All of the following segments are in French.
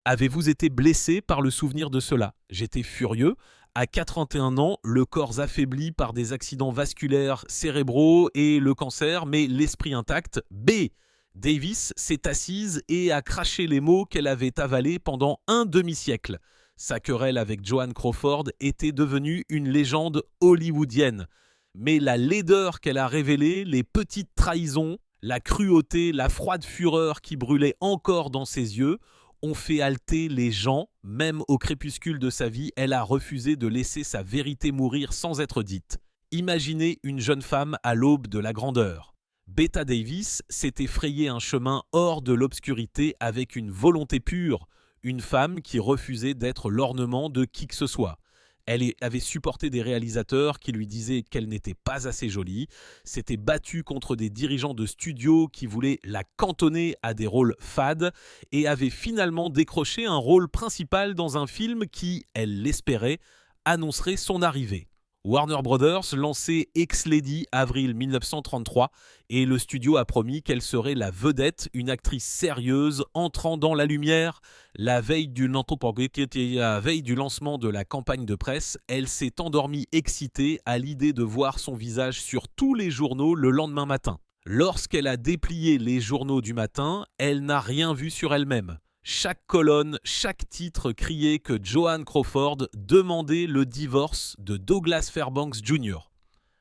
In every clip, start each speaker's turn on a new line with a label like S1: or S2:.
S1: Avez-vous été blessé par le souvenir de cela? J'étais furieux. À 81 ans, le corps affaibli par des accidents vasculaires cérébraux et le cancer, mais l'esprit intact. B. Davis s'est assise et a craché les mots qu'elle avait avalés pendant un demi-siècle. Sa querelle avec Joan Crawford était devenue une légende hollywoodienne. Mais la laideur qu'elle a révélée, les petites trahisons, la cruauté, la froide fureur qui brûlait encore dans ses yeux, ont fait halter les gens. Même au crépuscule de sa vie, elle a refusé de laisser sa vérité mourir sans être dite. Imaginez une jeune femme à l'aube de la grandeur. Bette Davis s'était frayé un chemin hors de l'obscurité avec une volonté pure, une femme qui refusait d'être l'ornement de qui que ce soit. Elle avait supporté des réalisateurs qui lui disaient qu'elle n'était pas assez jolie, s'était battue contre des dirigeants de studio qui voulaient la cantonner à des rôles fades et avait finalement décroché un rôle principal dans un film qui, elle l'espérait, annoncerait son arrivée. Warner Brothers lançait Ex-Lady avril 1933 et le studio a promis qu'elle serait la vedette, une actrice sérieuse entrant dans la lumière. La veille du lancement de la campagne de presse, elle s'est endormie excitée à l'idée de voir son visage sur tous les journaux le lendemain matin. Lorsqu'elle a déplié les journaux du matin, elle n'a rien vu sur elle-même. Chaque colonne, chaque titre criait que Joan Crawford demandait le divorce de Douglas Fairbanks Jr.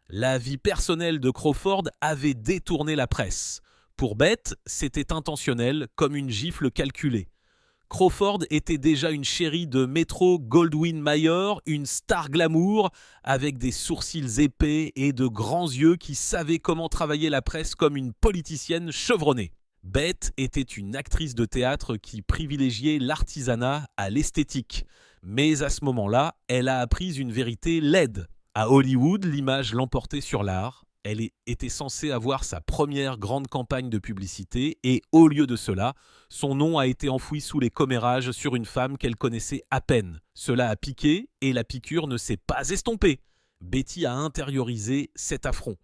S1: La vie personnelle de Crawford avait détourné la presse. Pour Bette, c'était intentionnel, comme une gifle calculée. Crawford était déjà une chérie de Metro-Goldwyn-Mayer, une star glamour, avec des sourcils épais et de grands yeux qui savaient comment travailler la presse comme une politicienne chevronnée. Bette était une actrice de théâtre qui privilégiait l'artisanat à l'esthétique. Mais à ce moment-là, elle a appris une vérité laide. À Hollywood, l'image l'emportait sur l'art. Elle était censée avoir sa première grande campagne de publicité et, au lieu de cela, son nom a été enfoui sous les commérages sur une femme qu'elle connaissait à peine. Cela a piqué et la piqûre ne s'est pas estompée. Betty a intériorisé cet affront.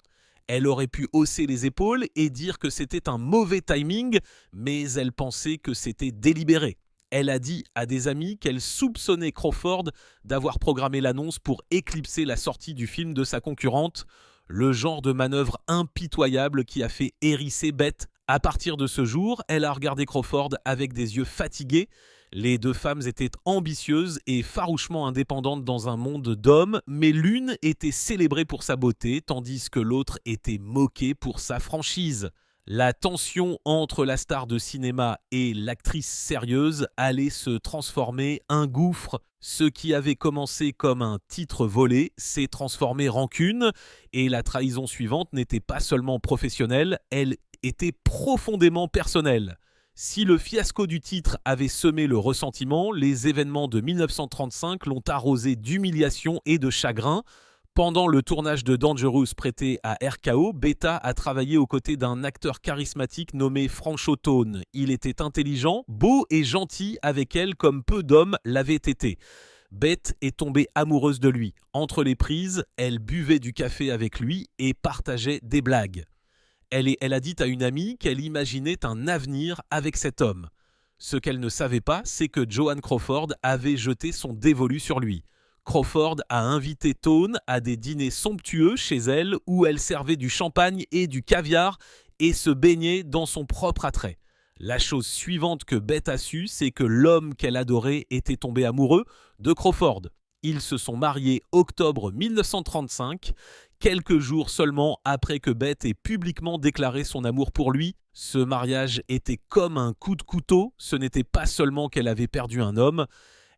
S1: Elle aurait pu hausser les épaules et dire que c'était un mauvais timing, mais elle pensait que c'était délibéré. Elle a dit à des amis qu'elle soupçonnait Crawford d'avoir programmé l'annonce pour éclipser la sortie du film de sa concurrente, le genre de manœuvre impitoyable qui a fait hérisser Bette. À partir de ce jour, elle a regardé Crawford avec des yeux fatigués. Les deux femmes étaient ambitieuses et farouchement indépendantes dans un monde d'hommes, mais l'une était célébrée pour sa beauté, tandis que l'autre était moquée pour sa franchise. La tension entre la star de cinéma et l'actrice sérieuse allait se transformer un gouffre. Ce qui avait commencé comme un titre volé s'est transformé rancune, et la trahison suivante n'était pas seulement professionnelle, elle était profondément personnelle. Si le fiasco du titre avait semé le ressentiment, les événements de 1935 l'ont arrosé d'humiliation et de chagrin. Pendant le tournage de Dangerous prêté à RKO, Betta a travaillé aux côtés d'un acteur charismatique nommé Franchot Tone. Il était intelligent, beau et gentil avec elle comme peu d'hommes l'avaient été. Bette est tombée amoureuse de lui. Entre les prises, elle buvait du café avec lui et partageait des blagues. Elle a dit à une amie qu'elle imaginait un avenir avec cet homme. Ce qu'elle ne savait pas, c'est que Joan Crawford avait jeté son dévolu sur lui. Crawford a invité Tone à des dîners somptueux chez elle où elle servait du champagne et du caviar et se baignait dans son propre attrait. La chose suivante que Bette a su, c'est que l'homme qu'elle adorait était tombé amoureux de Crawford. Ils se sont mariés octobre 1935, quelques jours seulement après que Bette ait publiquement déclaré son amour pour lui. Ce mariage était comme un coup de couteau. Ce n'était pas seulement qu'elle avait perdu un homme,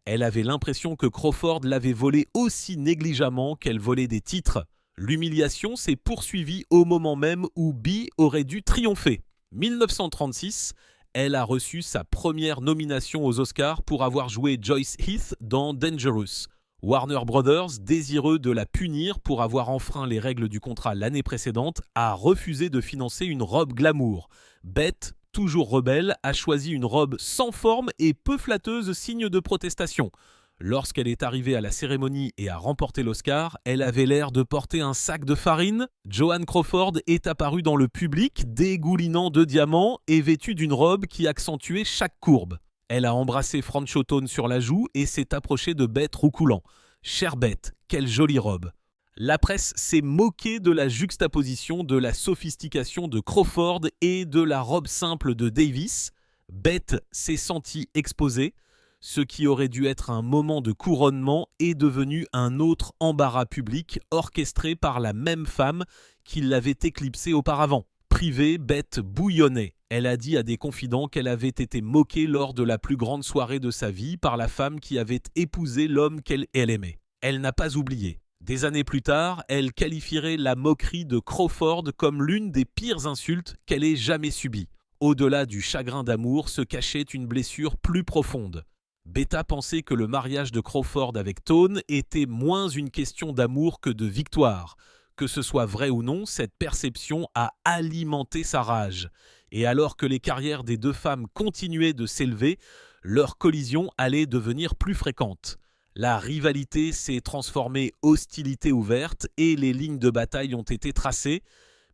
S1: elle avait l'impression que Crawford l'avait volé aussi négligemment qu'elle volait des titres. L'humiliation s'est poursuivie au moment même où Bee aurait dû triompher. 1936, elle a reçu sa première nomination aux Oscars pour avoir joué Joyce Heath dans Dangerous. Warner Brothers, désireux de la punir pour avoir enfreint les règles du contrat l'année précédente, a refusé de financer une robe glamour. Bette, toujours rebelle, a choisi une robe sans forme et peu flatteuse, signe de protestation. Lorsqu'elle est arrivée à la cérémonie et a remporté l'Oscar, elle avait l'air de porter un sac de farine. Joan Crawford est apparue dans le public, dégoulinant de diamants et vêtue d'une robe qui accentuait chaque courbe. Elle a embrassé Franchotone sur la joue et s'est approchée de Beth roucoulant. « Chère Beth, quelle jolie robe !» La presse s'est moquée de la juxtaposition de la sophistication de Crawford et de la robe simple de Davis. Beth s'est sentie exposée. Ce qui aurait dû être un moment de couronnement est devenu un autre embarras public orchestré par la même femme qui l'avait éclipsée auparavant. Privée, Beth bouillonnait. Elle a dit à des confidents qu'elle avait été moquée lors de la plus grande soirée de sa vie par la femme qui avait épousé l'homme qu'elle aimait. Elle n'a pas oublié. Des années plus tard, elle qualifierait la moquerie de Crawford comme l'une des pires insultes qu'elle ait jamais subies. Au-delà du chagrin d'amour se cachait une blessure plus profonde. Beta pensait que le mariage de Crawford avec Tone était moins une question d'amour que de victoire. Que ce soit vrai ou non, cette perception a alimenté sa rage. Et alors que les carrières des deux femmes continuaient de s'élever, leur collision allait devenir plus fréquente. La rivalité s'est transformée en hostilité ouverte et les lignes de bataille ont été tracées,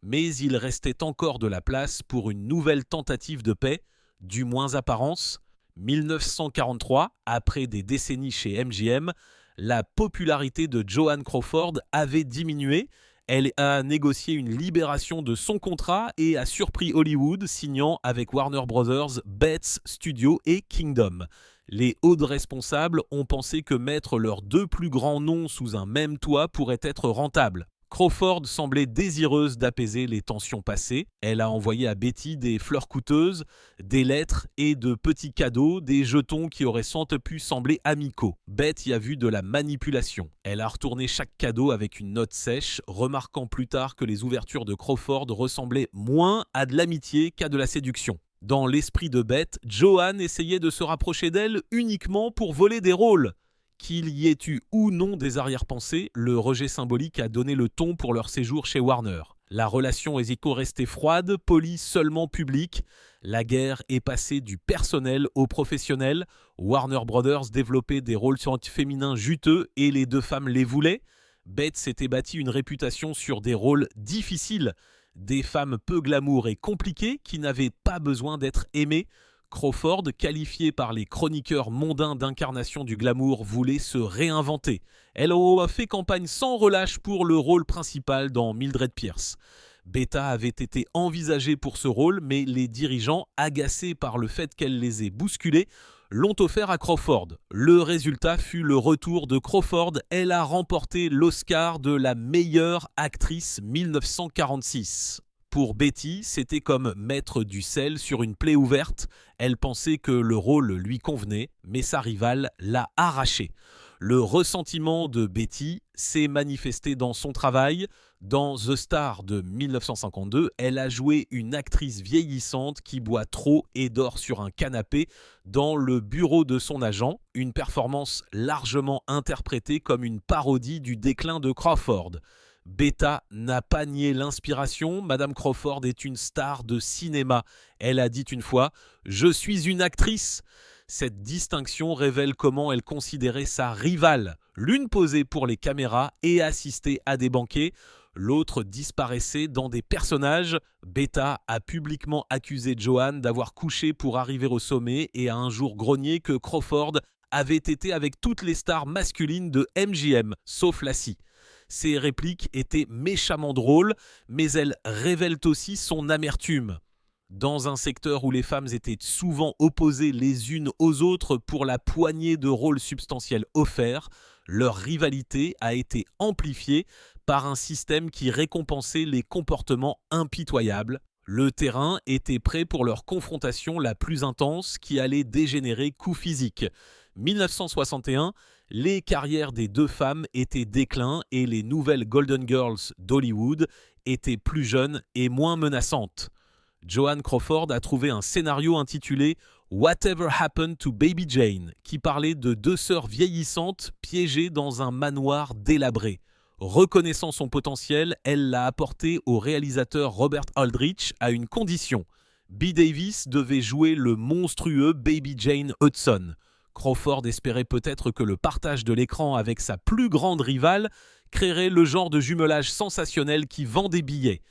S1: mais il restait encore de la place pour une nouvelle tentative de paix, du moins apparence. 1943, après des décennies chez MGM, la popularité de Joan Crawford avait diminué. Elle a négocié une libération de son contrat et a surpris Hollywood, signant avec Warner Bros., Betts Studios et Kingdom. Les hauts responsables ont pensé que mettre leurs deux plus grands noms sous un même toit pourrait être rentable. Crawford semblait désireuse d'apaiser les tensions passées. Elle a envoyé à Betty des fleurs coûteuses, des lettres et de petits cadeaux, des jetons qui auraient sans doute pu sembler amicaux. Beth y a vu de la manipulation. Elle a retourné chaque cadeau avec une note sèche, remarquant plus tard que les ouvertures de Crawford ressemblaient moins à de l'amitié qu'à de la séduction. Dans l'esprit de Beth, Joan essayait de se rapprocher d'elle uniquement pour voler des rôles. Qu'il y ait eu ou non des arrière-pensées, le rejet symbolique a donné le ton pour leur séjour chez Warner. La relation est restée froide, polie seulement publique. La guerre est passée du personnel au professionnel. Warner Brothers développait des rôles féminins juteux et les deux femmes les voulaient. Beth s'était bâti une réputation sur des rôles difficiles, des femmes peu glamour et compliquées qui n'avaient pas besoin d'être aimées. Crawford, qualifiée par les chroniqueurs mondains d'incarnation du glamour, voulait se réinventer. Elle a fait campagne sans relâche pour le rôle principal dans Mildred Pierce. Beta avait été envisagée pour ce rôle, mais les dirigeants, agacés par le fait qu'elle les ait bousculés, l'ont offert à Crawford. Le résultat fut le retour de Crawford. Elle a remporté l'Oscar de la meilleure actrice 1946. Pour Betty, c'était comme mettre du sel sur une plaie ouverte. Elle pensait que le rôle lui convenait, mais sa rivale l'a arraché. Le ressentiment de Betty s'est manifesté dans son travail. Dans The Star de 1952, elle a joué une actrice vieillissante qui boit trop et dort sur un canapé dans le bureau de son agent. Une performance largement interprétée comme une parodie du déclin de Crawford. Beta n'a pas nié l'inspiration. Madame Crawford est une star de cinéma. Elle a dit une fois « Je suis une actrice ». Cette distinction révèle comment elle considérait sa rivale. L'une posait pour les caméras et assistait à des banquets. L'autre disparaissait dans des personnages. Beta a publiquement accusé Joan d'avoir couché pour arriver au sommet et a un jour grogné que Crawford avait été avec toutes les stars masculines de MGM, sauf Lassie. Ces répliques étaient méchamment drôles, mais elles révèlent aussi son amertume. Dans un secteur où les femmes étaient souvent opposées les unes aux autres pour la poignée de rôles substantiels offerts, leur rivalité a été amplifiée par un système qui récompensait les comportements impitoyables. Le terrain était prêt pour leur confrontation la plus intense qui allait dégénérer coup physique. 1961, les carrières des deux femmes étaient déclin et les nouvelles Golden Girls d'Hollywood étaient plus jeunes et moins menaçantes. Joan Crawford a trouvé un scénario intitulé « Whatever Happened to Baby Jane » qui parlait de deux sœurs vieillissantes piégées dans un manoir délabré. Reconnaissant son potentiel, elle l'a apporté au réalisateur Robert Aldrich à une condition. Bette Davis devait jouer le monstrueux Baby Jane Hudson. Crawford espérait peut-être que le partage de l'écran avec sa plus grande rivale créerait le genre de jumelage sensationnel qui vend des billets.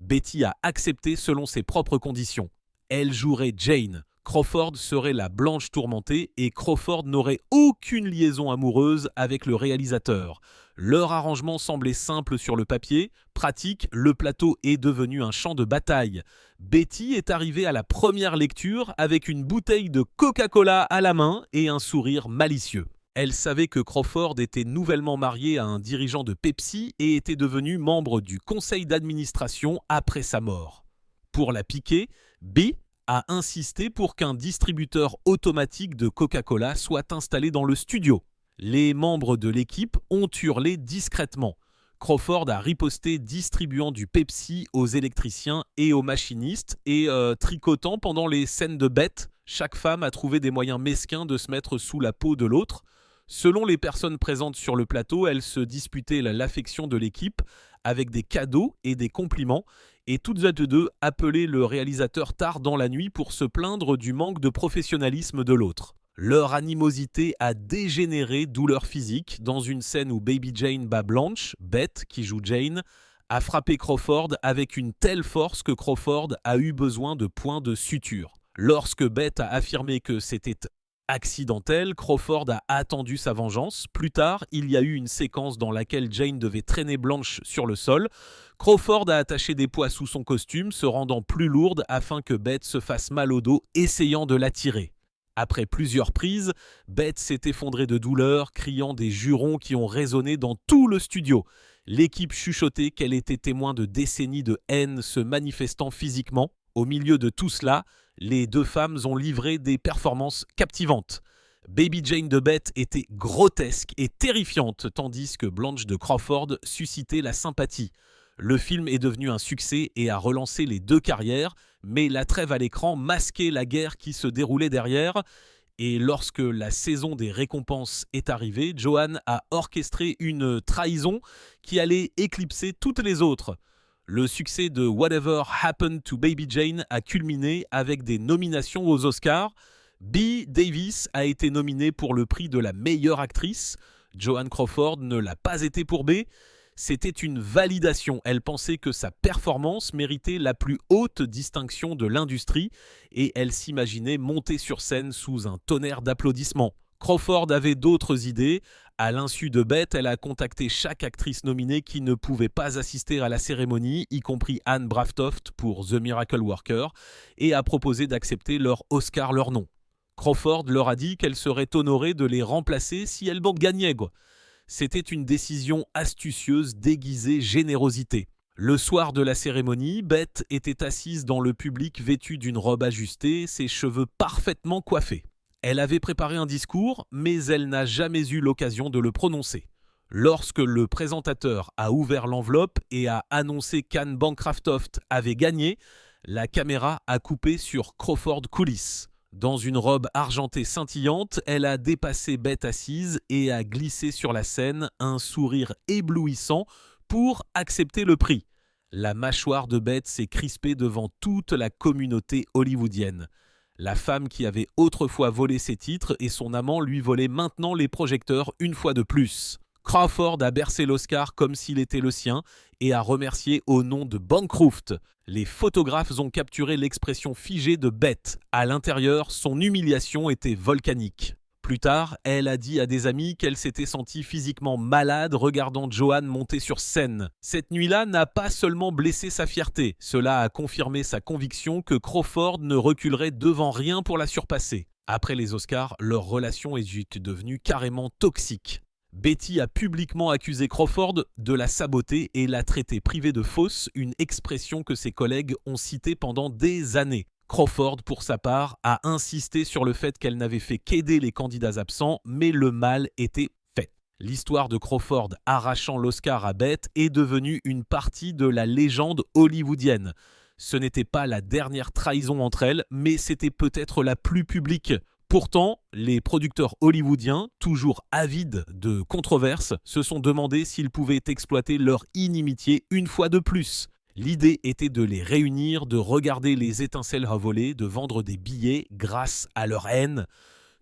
S1: Betty a accepté selon ses propres conditions. Elle jouerait Jane. Crawford serait la blanche tourmentée et Crawford n'aurait aucune liaison amoureuse avec le réalisateur. Leur arrangement semblait simple sur le papier, pratique, le plateau est devenu un champ de bataille. Betty est arrivée à la première lecture avec une bouteille de Coca-Cola à la main et un sourire malicieux. Elle savait que Crawford était nouvellement marié à un dirigeant de Pepsi et était devenu membre du conseil d'administration après sa mort. Pour la piquer, B a insisté pour qu'un distributeur automatique de Coca-Cola soit installé dans le studio. Les membres de l'équipe ont hurlé discrètement. Crawford a riposté distribuant du Pepsi aux électriciens et aux machinistes et tricotant pendant les scènes de bêtes. Chaque femme a trouvé des moyens mesquins de se mettre sous la peau de l'autre. Selon les personnes présentes sur le plateau, elles se disputaient l'affection de l'équipe avec des cadeaux et des compliments et toutes à deux appelaient le réalisateur tard dans la nuit pour se plaindre du manque de professionnalisme de l'autre. Leur animosité a dégénéré, douleur physique, dans une scène où Baby Jane bat Blanche, Beth, qui joue Jane, a frappé Crawford avec une telle force que Crawford a eu besoin de points de suture. Lorsque Beth a affirmé que c'était accidentel, Crawford a attendu sa vengeance. Plus tard, il y a eu une séquence dans laquelle Jane devait traîner Blanche sur le sol. Crawford a attaché des poids sous son costume, se rendant plus lourde afin que Beth se fasse mal au dos, essayant de la tirer. Après plusieurs prises, Beth s'est effondrée de douleur, criant des jurons qui ont résonné dans tout le studio. L'équipe chuchotait qu'elle était témoin de décennies de haine se manifestant physiquement. Au milieu de tout cela, les deux femmes ont livré des performances captivantes. Baby Jane de Beth était grotesque et terrifiante, tandis que Blanche de Crawford suscitait la sympathie. Le film est devenu un succès et a relancé les deux carrières, mais la trêve à l'écran masquait la guerre qui se déroulait derrière. Et lorsque la saison des récompenses est arrivée, Joanne a orchestré une trahison qui allait éclipser toutes les autres. Le succès de Whatever Happened to Baby Jane a culminé avec des nominations aux Oscars. Bette Davis a été nominée pour le prix de la meilleure actrice. Joanne Crawford ne l'a pas été pour B. C'était une validation. Elle pensait que sa performance méritait la plus haute distinction de l'industrie et elle s'imaginait monter sur scène sous un tonnerre d'applaudissements. Crawford avait d'autres idées. À l'insu de Bette, elle a contacté chaque actrice nominée qui ne pouvait pas assister à la cérémonie, y compris Anne Braftoft pour The Miracle Worker, et a proposé d'accepter leur Oscar leur nom. Crawford leur a dit qu'elle serait honorée de les remplacer si elles gagnaient. C'était une décision astucieuse déguisée générosité. Le soir de la cérémonie, Bette était assise dans le public vêtue d'une robe ajustée, ses cheveux parfaitement coiffés. Elle avait préparé un discours, mais elle n'a jamais eu l'occasion de le prononcer. Lorsque le présentateur a ouvert l'enveloppe et a annoncé qu'Anne Bancroft avait gagné, la caméra a coupé sur Crawford coulisses. Dans une robe argentée scintillante, elle a dépassé Bette assise et a glissé sur la scène, un sourire éblouissant pour accepter le prix. La mâchoire de Bette s'est crispée devant toute la communauté hollywoodienne. La femme qui avait autrefois volé ses titres et son amant lui volaient maintenant les projecteurs une fois de plus. Crawford a bercé l'Oscar comme s'il était le sien et a remercié au nom de Bancroft. Les photographes ont capturé l'expression figée de Bette. À l'intérieur, son humiliation était volcanique. Plus tard, elle a dit à des amis qu'elle s'était sentie physiquement malade regardant Joanne monter sur scène. Cette nuit-là n'a pas seulement blessé sa fierté, cela a confirmé sa conviction que Crawford ne reculerait devant rien pour la surpasser. Après les Oscars, leur relation est devenue carrément toxique. Betty a publiquement accusé Crawford de la saboter et l'a traitée privée de fausse, une expression que ses collègues ont citée pendant des années. Crawford, pour sa part, a insisté sur le fait qu'elle n'avait fait qu'aider les candidats absents, mais le mal était fait. L'histoire de Crawford arrachant l'Oscar à Bette est devenue une partie de la légende hollywoodienne. Ce n'était pas la dernière trahison entre elles, mais c'était peut-être la plus publique. Pourtant, les producteurs hollywoodiens, toujours avides de controverses, se sont demandé s'ils pouvaient exploiter leur inimitié une fois de plus. L'idée était de les réunir, de regarder les étincelles voler, de vendre des billets grâce à leur haine.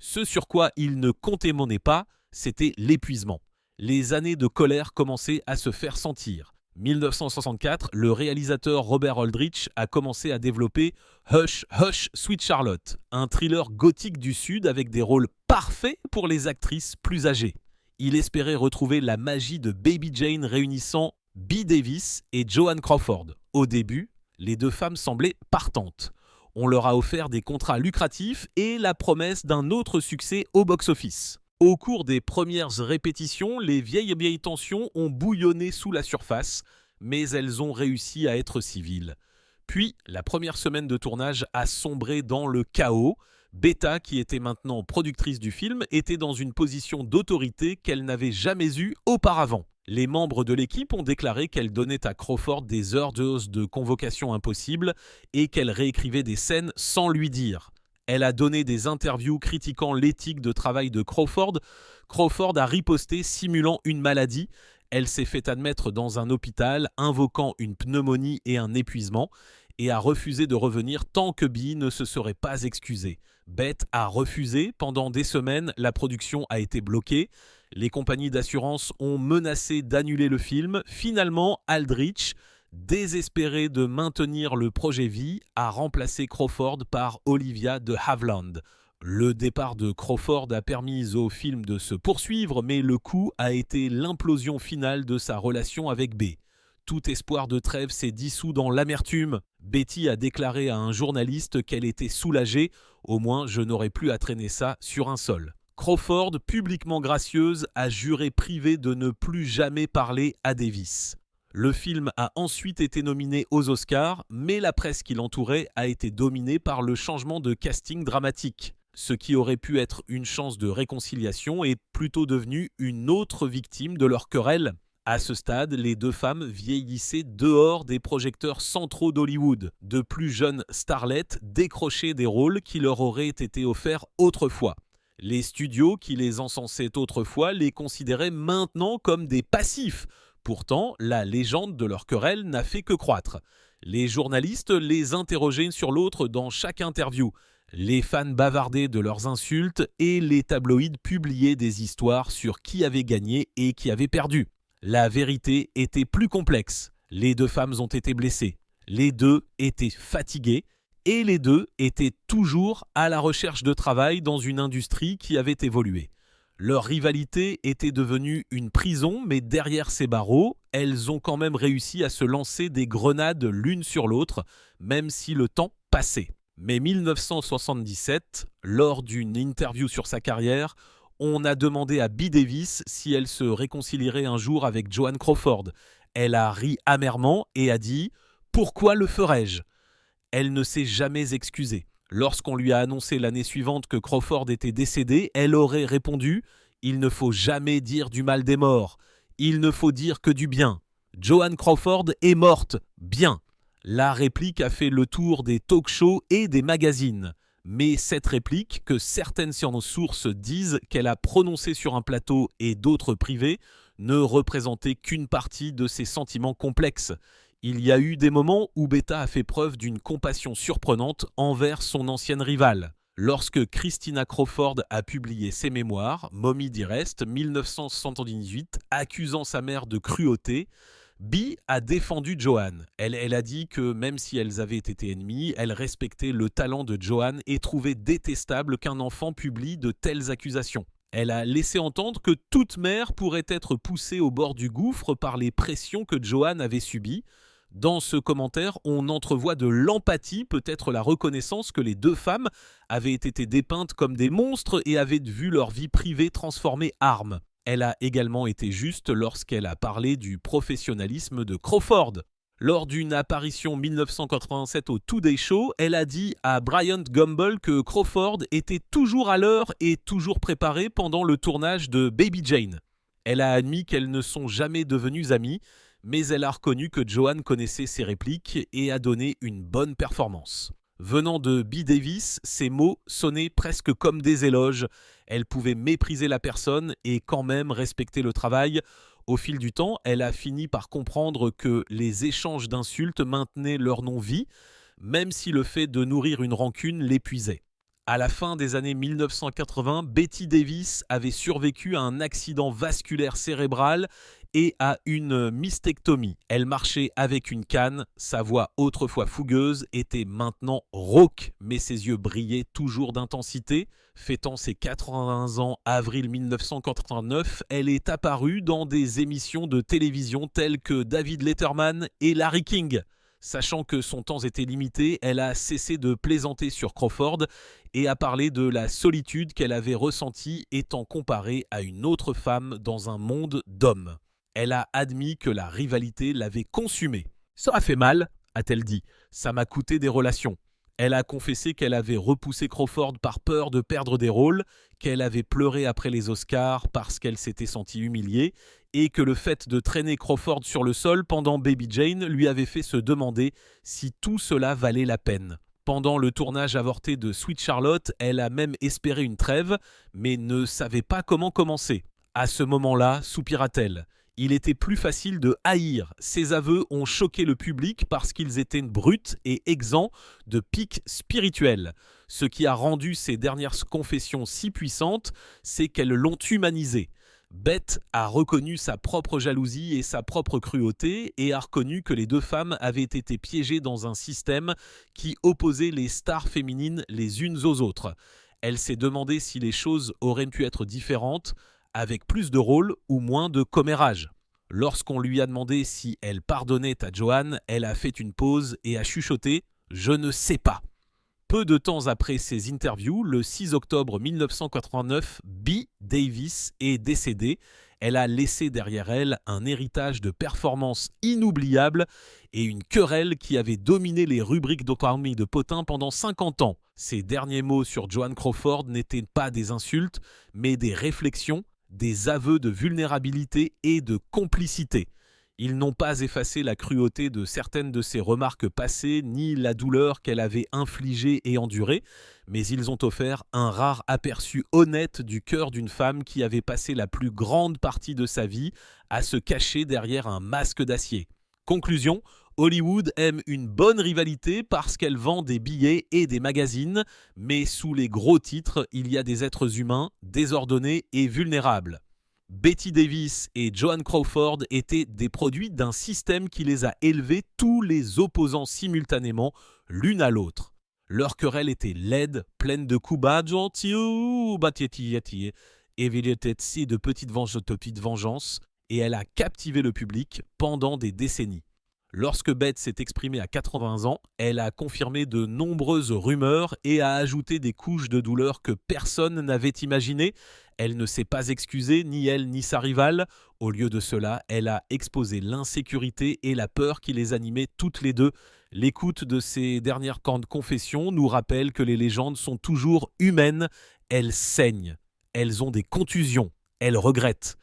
S1: Ce sur quoi ils ne contémonaient pas, c'était l'épuisement. Les années de colère commençaient à se faire sentir. 1964, le réalisateur Robert Aldrich a commencé à développer Hush, Hush, Sweet Charlotte, un thriller gothique du Sud avec des rôles parfaits pour les actrices plus âgées. Il espérait retrouver la magie de Baby Jane réunissant Bette Davis et Joan Crawford. Au début, les deux femmes semblaient partantes. On leur a offert des contrats lucratifs et la promesse d'un autre succès au box-office. Au cours des premières répétitions, les vieilles tensions ont bouillonné sous la surface, mais elles ont réussi à être civiles. Puis, la première semaine de tournage a sombré dans le chaos. Betta, qui était maintenant productrice du film, était dans une position d'autorité qu'elle n'avait jamais eue auparavant. Les membres de l'équipe ont déclaré qu'elle donnait à Crawford des heures de convocation impossibles et qu'elle réécrivait des scènes sans lui dire. Elle a donné des interviews critiquant l'éthique de travail de Crawford. Crawford a riposté simulant une maladie. Elle s'est fait admettre dans un hôpital, invoquant une pneumonie et un épuisement, et a refusé de revenir tant que Bee ne se serait pas excusée. Bette a refusé. Pendant des semaines, la production a été bloquée. Les compagnies d'assurance ont menacé d'annuler le film. Finalement, Aldrich, désespéré de maintenir le projet vie, a remplacé Crawford par Olivia de Havilland. Le départ de Crawford a permis au film de se poursuivre, mais le coup a été l'implosion finale de sa relation avec Bee. Tout espoir de trêve s'est dissous dans l'amertume. Betty a déclaré à un journaliste qu'elle était soulagée. « Au moins, je n'aurais plus à traîner ça sur un sol ». Crawford, publiquement gracieuse, a juré privé de ne plus jamais parler à Davis. Le film a ensuite été nominé aux Oscars, mais la presse qui l'entourait a été dominée par le changement de casting dramatique. Ce qui aurait pu être une chance de réconciliation est plutôt devenu une autre victime de leur querelle. À ce stade, les deux femmes vieillissaient dehors des projecteurs centraux d'Hollywood. De plus jeunes starlettes décrochaient des rôles qui leur auraient été offerts autrefois. Les studios qui les encensaient autrefois les considéraient maintenant comme des passifs. Pourtant, la légende de leur querelle n'a fait que croître. Les journalistes les interrogeaient sur l'autre dans chaque interview. Les fans bavardaient de leurs insultes et les tabloïds publiaient des histoires sur qui avait gagné et qui avait perdu. La vérité était plus complexe. Les deux femmes ont été blessées. Les deux étaient fatiguées. Et les deux étaient toujours à la recherche de travail dans une industrie qui avait évolué. Leur rivalité était devenue une prison, mais derrière ces barreaux, elles ont quand même réussi à se lancer des grenades l'une sur l'autre, même si le temps passait. Mais 1977, lors d'une interview sur sa carrière, on a demandé à Bette Davis si elle se réconcilierait un jour avec Joan Crawford. Elle a ri amèrement et a dit « Pourquoi le ferais-je » Elle ne s'est jamais excusée. Lorsqu'on lui a annoncé l'année suivante que Crawford était décédé, elle aurait répondu « Il ne faut jamais dire du mal des morts. Il ne faut dire que du bien. Joan Crawford est morte. Bien. » La réplique a fait le tour des talk-shows et des magazines. Mais cette réplique, que certaines sources disent qu'elle a prononcée sur un plateau et d'autres privés, ne représentait qu'une partie de ses sentiments complexes. Il y a eu des moments où Betta a fait preuve d'une compassion surprenante envers son ancienne rivale. Lorsque Christina Crawford a publié ses mémoires, Mommy Dearest, 1978, accusant sa mère de cruauté, Bee a défendu Joan. Elle a dit que même si elles avaient été ennemies, elle respectait le talent de Joan et trouvait détestable qu'un enfant publie de telles accusations. Elle a laissé entendre que toute mère pourrait être poussée au bord du gouffre par les pressions que Joan avait subies. Dans ce commentaire, on entrevoit de l'empathie, peut-être la reconnaissance que les deux femmes avaient été dépeintes comme des monstres et avaient vu leur vie privée transformée arme. Elle a également été juste lorsqu'elle a parlé du professionnalisme de Crawford. Lors d'une apparition 1987 au Today Show, elle a dit à Bryant Gumbel que Crawford était toujours à l'heure et toujours préparé pendant le tournage de Baby Jane. Elle a admis qu'elles ne sont jamais devenues amies, mais elle a reconnu que Joan connaissait ses répliques et a donné une bonne performance. Venant de Bette Davis, ces mots sonnaient presque comme des éloges. Elle pouvait mépriser la personne et quand même respecter le travail. Au fil du temps, elle a fini par comprendre que les échanges d'insultes maintenaient leur non-vie, même si le fait de nourrir une rancune l'épuisait. À la fin des années 1980, Bette Davis avait survécu à un accident vasculaire cérébral et à une mastectomie. Elle marchait avec une canne, sa voix autrefois fougueuse était maintenant rauque, mais ses yeux brillaient toujours d'intensité. Fêtant ses 80 ans avril 1989, elle est apparue dans des émissions de télévision telles que David Letterman et Larry King. Sachant que son temps était limité, elle a cessé de plaisanter sur Crawford et a parlé de la solitude qu'elle avait ressentie étant comparée à une autre femme dans un monde d'hommes. Elle a admis que la rivalité l'avait consumée. « Ça a fait mal », a-t-elle dit. « Ça m'a coûté des relations. » Elle a confessé qu'elle avait repoussé Crawford par peur de perdre des rôles, qu'elle avait pleuré après les Oscars parce qu'elle s'était sentie humiliée et que le fait de traîner Crawford sur le sol pendant Baby Jane lui avait fait se demander si tout cela valait la peine. Pendant le tournage avorté de Sweet Charlotte, elle a même espéré une trêve, mais ne savait pas comment commencer. À ce moment-là, soupira-t-elle. Il était plus facile de haïr. Ses aveux ont choqué le public parce qu'ils étaient bruts et exempts de pics spirituels. Ce qui a rendu ses dernières confessions si puissantes, c'est qu'elles l'ont humanisé. Bette a reconnu sa propre jalousie et sa propre cruauté et a reconnu que les deux femmes avaient été piégées dans un système qui opposait les stars féminines les unes aux autres. Elle s'est demandé si les choses auraient pu être différentes, avec plus de rôles ou moins de commérage. Lorsqu'on lui a demandé si elle pardonnait à Joan, elle a fait une pause et a chuchoté « Je ne sais pas ». Peu de temps après ces interviews, le 6 octobre 1989, Bette Davis est décédée. Elle a laissé derrière elle un héritage de performances inoubliables et une querelle qui avait dominé les rubriques d'Automne de Potin pendant 50 ans. Ses derniers mots sur Joan Crawford n'étaient pas des insultes, mais des réflexions, des aveux de vulnérabilité et de complicité. Ils n'ont pas effacé la cruauté de certaines de ses remarques passées, ni la douleur qu'elle avait infligée et endurée, mais ils ont offert un rare aperçu honnête du cœur d'une femme qui avait passé la plus grande partie de sa vie à se cacher derrière un masque d'acier. Conclusion, Hollywood aime une bonne rivalité parce qu'elle vend des billets et des magazines, mais sous les gros titres, il y a des êtres humains, désordonnés et vulnérables. Bette Davis et Joan Crawford étaient des produits d'un système qui les a élevés tous les opposants simultanément l'une à l'autre. Leur querelle était laide, pleine de coups bas, et de petites vengeances, et elle a captivé le public pendant des décennies. Lorsque Bette s'est exprimée à 80 ans, elle a confirmé de nombreuses rumeurs et a ajouté des couches de douleur que personne n'avait imaginées. Elle ne s'est pas excusée, ni elle ni sa rivale. Au lieu de cela, elle a exposé l'insécurité et la peur qui les animaient toutes les deux. L'écoute de ces dernières confessions nous rappelle que les légendes sont toujours humaines. Elles saignent, elles ont des contusions, elles regrettent.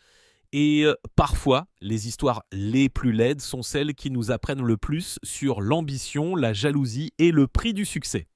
S1: Et parfois, les histoires les plus laides sont celles qui nous apprennent le plus sur l'ambition, la jalousie et le prix du succès.